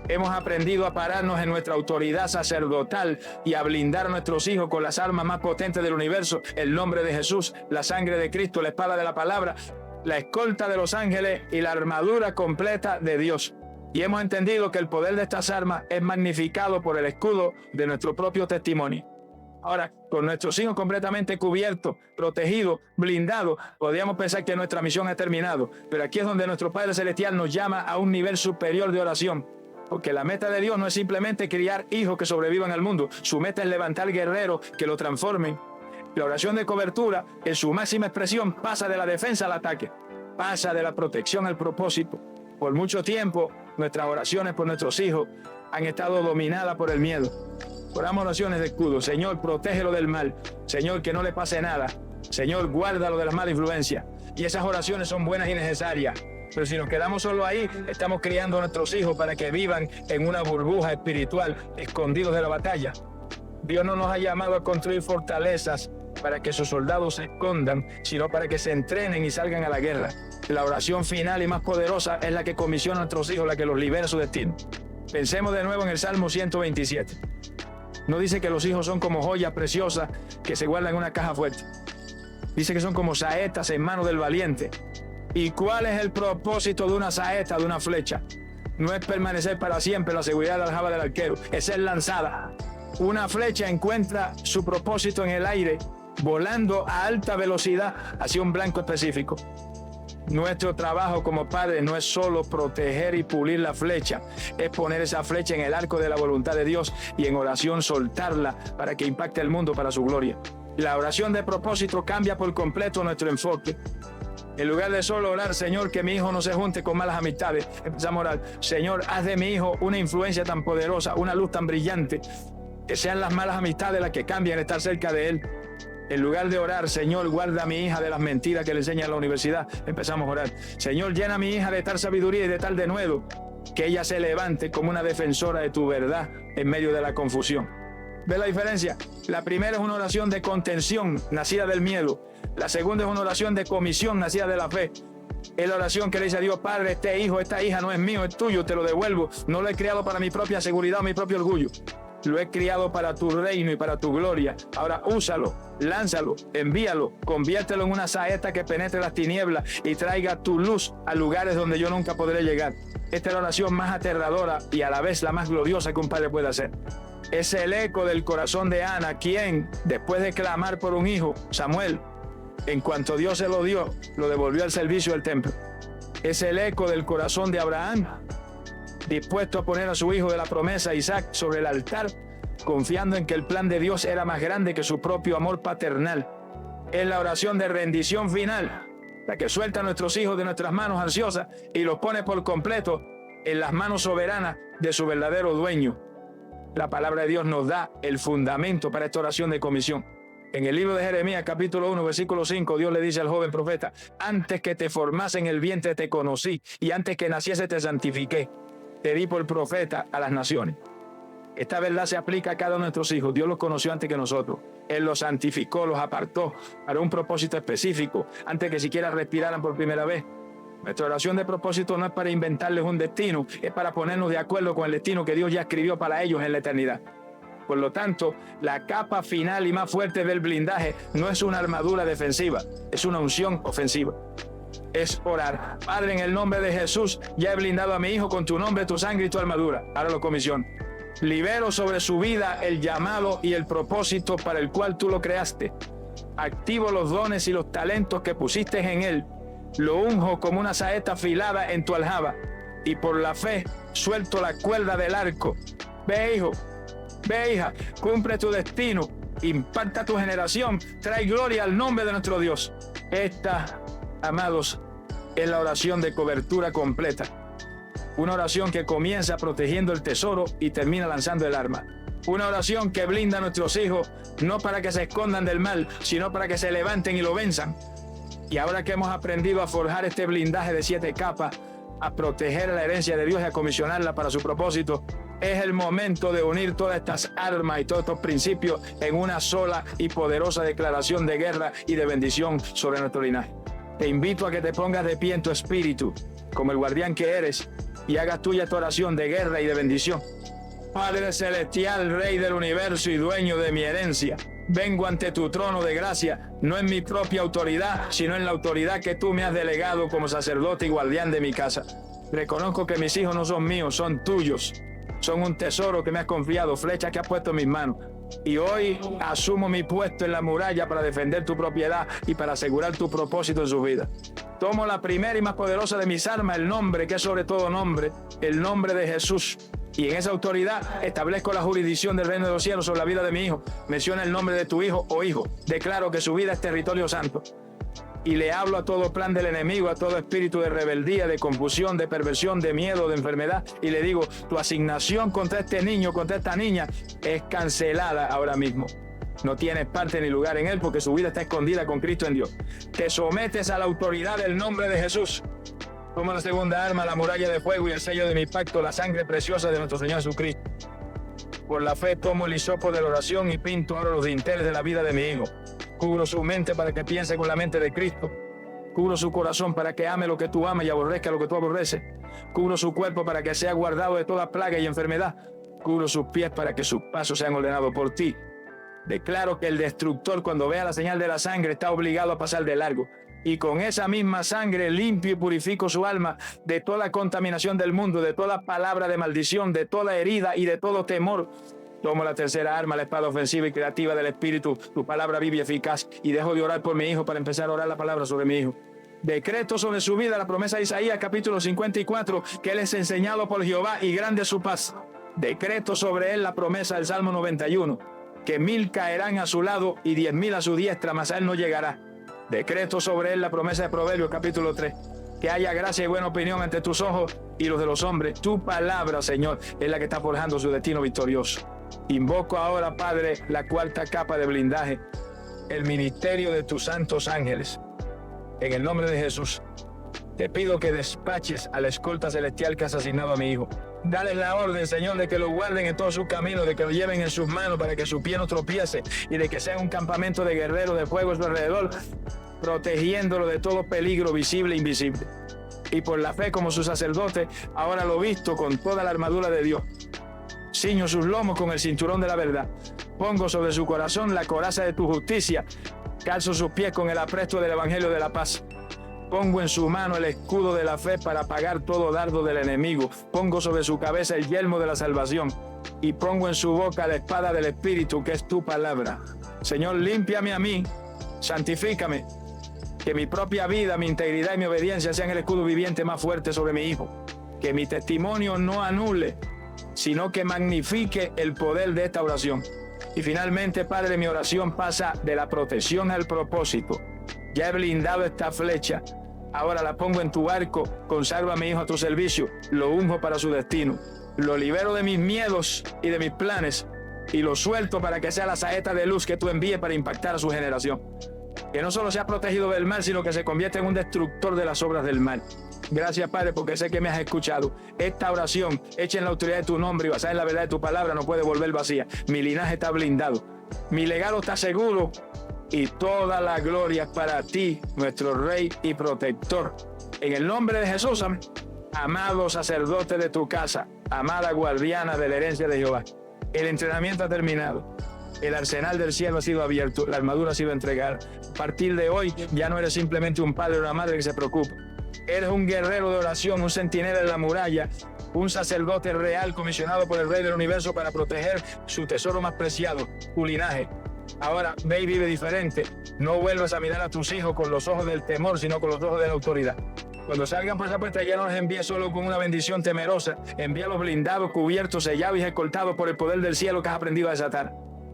Hemos aprendido a pararnos en nuestra autoridad sacerdotal y a blindar a nuestros hijos con las armas más potentes del universo: el nombre de Jesús, la sangre de Cristo, la espada de la palabra. la escolta de los ángeles y la armadura completa de Dios. Y hemos entendido que el poder de estas armas es magnificado por el escudo de nuestro propio testimonio. Ahora, con nuestros hijos completamente cubiertos, protegidos, blindados, podríamos pensar que nuestra misión ha terminado. Pero aquí es donde nuestro Padre Celestial nos llama a un nivel superior de oración. Porque la meta de Dios no es simplemente criar hijos que sobrevivan al mundo. Su meta es levantar guerreros que lo transformen. La oración de cobertura, en su máxima expresión, pasa de la defensa al ataque. Pasa de la protección al propósito. Por mucho tiempo, nuestras oraciones por nuestros hijos han estado dominadas por el miedo. Oramos oraciones de escudo. Señor, protégelo del mal. Señor, que no le pase nada. Señor, guárdalo de las malas influencias. Y esas oraciones son buenas y necesarias. Pero si nos quedamos solo ahí, estamos criando a nuestros hijos para que vivan en una burbuja espiritual, escondidos de la batalla. Dios no nos ha llamado a construir fortalezas para que sus soldados se escondan, sino para que se entrenen y salgan a la guerra. La oración final y más poderosa es la que comisiona a nuestros hijos, la que los libera de su destino. Pensemos de nuevo en el Salmo 127. No dice que los hijos son como joyas preciosas que se guardan en una caja fuerte. Dice que son como saetas en manos del valiente. ¿Y cuál es el propósito de una saeta, de una flecha? No es permanecer para siempre la seguridad de la aljaba del arquero, es ser lanzada. Una flecha encuentra su propósito en el aire, volando a alta velocidad hacia un blanco específico. Nuestro trabajo como padres no es solo proteger y pulir la flecha, es poner esa flecha en el arco de la voluntad de Dios y en oración soltarla para que impacte el mundo para su gloria. La oración de propósito cambia por completo nuestro enfoque. En lugar de solo orar, Señor, que mi hijo no se junte con malas amistades, empezamos a orar, Señor, haz de mi hijo una influencia tan poderosa, una luz tan brillante, que sean las malas amistades las que cambien estar cerca de él. En lugar de orar, Señor, guarda a mi hija de las mentiras que le enseña en la universidad, empezamos a orar, Señor, llena a mi hija de tal sabiduría y de tal denuedo, que ella se levante como una defensora de tu verdad en medio de la confusión. ¿Ves la diferencia? La primera es una oración de contención, nacida del miedo. La segunda es una oración de comisión, nacida de la fe. Es la oración que le dice a Dios, Padre, este hijo, esta hija no es mío, es tuyo, te lo devuelvo. No lo he criado para mi propia seguridad o mi propio orgullo. Lo he criado para tu reino y para tu gloria. Ahora úsalo, lánzalo, envíalo, conviértelo en una saeta que penetre las tinieblas y traiga tu luz a lugares donde yo nunca podré llegar. Esta es la oración más aterradora y a la vez la más gloriosa que un padre puede hacer. Es el eco del corazón de Ana, quien, después de clamar por un hijo, Samuel, en cuanto Dios se lo dio, lo devolvió al servicio del templo. Es el eco del corazón de Abraham, dispuesto a poner a su hijo de la promesa, Isaac, sobre el altar, confiando en que el plan de Dios era más grande que su propio amor paternal. Es la oración de rendición final, la que suelta a nuestros hijos de nuestras manos ansiosas y los pone por completo en las manos soberanas de su verdadero dueño. La palabra de Dios nos da el fundamento para esta oración de comisión. En el libro de Jeremías, capítulo 1, versículo 5, Dios le dice al joven profeta, antes que te formase en el vientre te conocí, y antes que naciese te santifiqué. Te di por profeta a las naciones. Esta verdad se aplica a cada uno de nuestros hijos. Dios los conoció antes que nosotros. Él los santificó, los apartó para un propósito específico, antes que siquiera respiraran por primera vez. Nuestra oración de propósito no es para inventarles un destino, es para ponernos de acuerdo con el destino que Dios ya escribió para ellos en la eternidad. Por lo tanto, la capa final y más fuerte del blindaje no es una armadura defensiva, es una unción ofensiva. Es orar. Padre, en el nombre de Jesús, ya he blindado a mi hijo con tu nombre, tu sangre y tu armadura. Ahora lo comisiono. Libero sobre su vida el llamado y el propósito para el cual tú lo creaste. Activo los dones y los talentos que pusiste en él. Lo unjo como una saeta afilada en tu aljaba. Y por la fe, suelto la cuerda del arco. Ve, hijo. Ve, hija. Cumple tu destino. Impacta tu generación. Trae gloria al nombre de nuestro Dios. Esta, amados, es la oración de cobertura completa. Una oración que comienza protegiendo el tesoro y termina lanzando el arma. Una oración que blinda a nuestros hijos, no para que se escondan del mal, sino para que se levanten y lo venzan. Y ahora que hemos aprendido a forjar este blindaje de 7 capas, a proteger la herencia de Dios y a comisionarla para su propósito, es el momento de unir todas estas armas y todos estos principios en una sola y poderosa declaración de guerra y de bendición sobre nuestro linaje. Te invito a que te pongas de pie en tu espíritu, como el guardián que eres, y hagas tuya tu oración de guerra y de bendición. Padre celestial, Rey del universo y dueño de mi herencia, Vengo ante tu trono de gracia, no en mi propia autoridad, sino en la autoridad que tú me has delegado como sacerdote y guardián de mi casa. Reconozco que mis hijos no son míos, son tuyos. Son un tesoro que me has confiado, flechas que has puesto en mis manos. Y hoy asumo mi puesto en la muralla para defender tu propiedad y para asegurar tu propósito en su vida. Tomo la primera y más poderosa de mis armas, el nombre que es sobre todo nombre, el nombre de Jesús. Y en esa autoridad establezco la jurisdicción del reino de los cielos sobre la vida de mi hijo. Menciona el nombre de tu hijo o hijo. Declaro que su vida es territorio santo. Y le hablo a todo plan del enemigo, a todo espíritu de rebeldía, de confusión, de perversión, de miedo, de enfermedad. Y le digo, tu asignación contra este niño, contra esta niña, es cancelada ahora mismo. No tienes parte ni lugar en él porque su vida está escondida con Cristo en Dios. Te sometes a la autoridad del nombre de Jesús. Toma la segunda arma, la muralla de fuego y el sello de mi pacto, la sangre preciosa de nuestro Señor Jesucristo. Por la fe tomo el hisopo de la oración y pinto ahora los dinteles de la vida de mi hijo. Cubro su mente para que piense con la mente de Cristo. Cubro su corazón para que ame lo que tú amas y aborrezca lo que tú aborreces. Cubro su cuerpo para que sea guardado de toda plaga y enfermedad. Cubro sus pies para que sus pasos sean ordenados por ti. Declaro que el destructor, cuando vea la señal de la sangre, está obligado a pasar de largo. Y con esa misma sangre limpio y purifico su alma de toda contaminación del mundo, de toda palabra de maldición, de toda herida y de todo temor. Tomo la tercera arma, la espada ofensiva y creativa del Espíritu, tu palabra viva y eficaz, y dejo de orar por mi hijo para empezar a orar la palabra sobre mi hijo. Decreto sobre su vida la promesa de Isaías capítulo 54, que él es enseñado por Jehová y grande es su paz. Decreto sobre él la promesa del Salmo 91, que 1000 caerán a su lado y 10.000 a su diestra, mas a él no llegará. Decreto sobre él la promesa de Proverbios capítulo 3, que haya gracia y buena opinión ante tus ojos y los de los hombres. Tu palabra, Señor, es la que está forjando su destino victorioso. Invoco ahora, Padre, la cuarta capa de blindaje, el ministerio de tus santos ángeles. En el nombre de Jesús, te pido que despaches a la escolta celestial que has asignado a mi hijo. Dale la orden, Señor, de que lo guarden en todos sus caminos, de que lo lleven en sus manos para que su pie no tropiece y de que sea un campamento de guerreros de fuego a su alrededor, protegiéndolo de todo peligro visible e invisible. Y por la fe como su sacerdote, ahora lo visto con toda la armadura de Dios. Ciño sus lomos con el cinturón de la verdad. Pongo sobre su corazón la coraza de tu justicia. Calzo sus pies con el apresto del evangelio de la paz. Pongo en su mano el escudo de la fe para apagar todo dardo del enemigo. Pongo sobre su cabeza el yelmo de la salvación. Y pongo en su boca la espada del Espíritu, que es tu palabra. Señor, límpiame a mí, santifícame. Que mi propia vida, mi integridad y mi obediencia sean el escudo viviente más fuerte sobre mi hijo. Que mi testimonio no anule, sino que magnifique el poder de esta oración. Y finalmente, Padre, mi oración pasa de la protección al propósito. Ya he blindado esta flecha, ahora la pongo en tu arco, consagro a mi hijo a tu servicio, lo unjo para su destino, lo libero de mis miedos y de mis planes y lo suelto para que sea la saeta de luz que tú envíes para impactar a su generación. Que no solo sea protegido del mal, sino que se convierta en un destructor de las obras del mal. Gracias, Padre, porque sé que me has escuchado. Esta oración, hecha en la autoridad de tu nombre y basada en la verdad de tu palabra, no puede volver vacía. Mi linaje está blindado, mi legado está seguro y toda la gloria es para ti, nuestro Rey y Protector. En el nombre de Jesús, amén. Amado sacerdote de tu casa, amada guardiana de la herencia de Jehová, el entrenamiento ha terminado. El arsenal del cielo ha sido abierto, la armadura ha sido entregada. A partir de hoy ya no eres simplemente un padre o una madre que se preocupa. Eres un guerrero de oración, un centinela de la muralla, un sacerdote real comisionado por el Rey del Universo para proteger su tesoro más preciado, tu linaje. Ahora ve y vive diferente. No vuelvas a mirar a tus hijos con los ojos del temor, sino con los ojos de la autoridad. Cuando salgan por esa puerta, ya no los envíes solo con una bendición temerosa. Envíalos blindados, cubiertos, sellados y escoltados por el poder del cielo que has aprendido a desatar.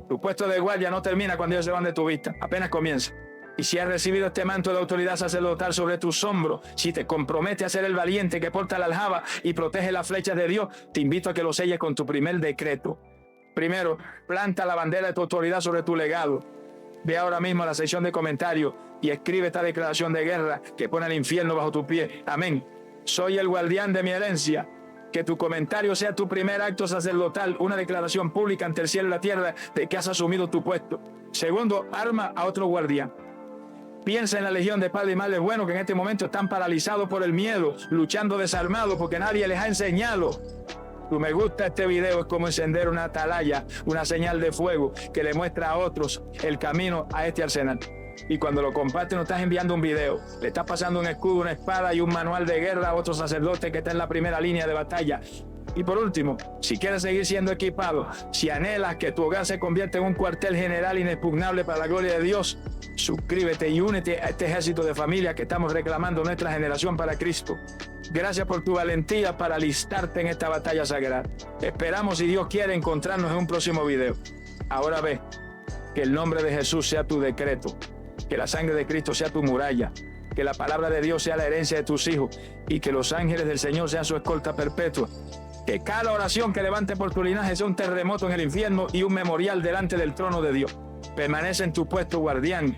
Tu puesto de guardia no termina cuando ellos se van de tu vista, apenas comienza. Y si has recibido este manto de autoridad sacerdotal sobre tus hombros, si te comprometes a ser el valiente que porta la aljaba y protege las flechas de Dios, te invito a que lo selles con tu primer decreto. Primero, planta la bandera de tu autoridad sobre tu legado. Ve ahora mismo a la sección de comentarios y escribe esta declaración de guerra que pone el infierno bajo tu pie. Amén. Soy el guardián de mi herencia. Que tu comentario sea tu primer acto sacerdotal, una declaración pública ante el cielo y la tierra de que has asumido tu puesto. Segundo, arma a otro guardián. Piensa en la legión de padres y madres buenos que en este momento están paralizados por el miedo, luchando desarmados porque nadie les ha enseñado Tu me gusta este video es como encender una atalaya, una señal de fuego que le muestra a otros el camino a este arsenal. Y cuando lo compartes no estás enviando un video, le estás pasando un escudo, una espada y un manual de guerra a otro sacerdote que está en la primera línea de batalla. Y por último, si quieres seguir siendo equipado, si anhelas que tu hogar se convierta en un cuartel general inexpugnable para la gloria de Dios, suscríbete y únete a este ejército de familia que estamos reclamando nuestra generación para Cristo. Gracias por tu valentía para alistarte en esta batalla sagrada. Esperamos, si Dios quiere, encontrarnos en un próximo video. Ahora ve, que el nombre de Jesús sea tu decreto, que la sangre de Cristo sea tu muralla, que la palabra de Dios sea la herencia de tus hijos y que los ángeles del Señor sean su escolta perpetua. Que cada oración que levante por tu linaje sea un terremoto en el infierno y un memorial delante del trono de Dios. Permanece en tu puesto, guardián,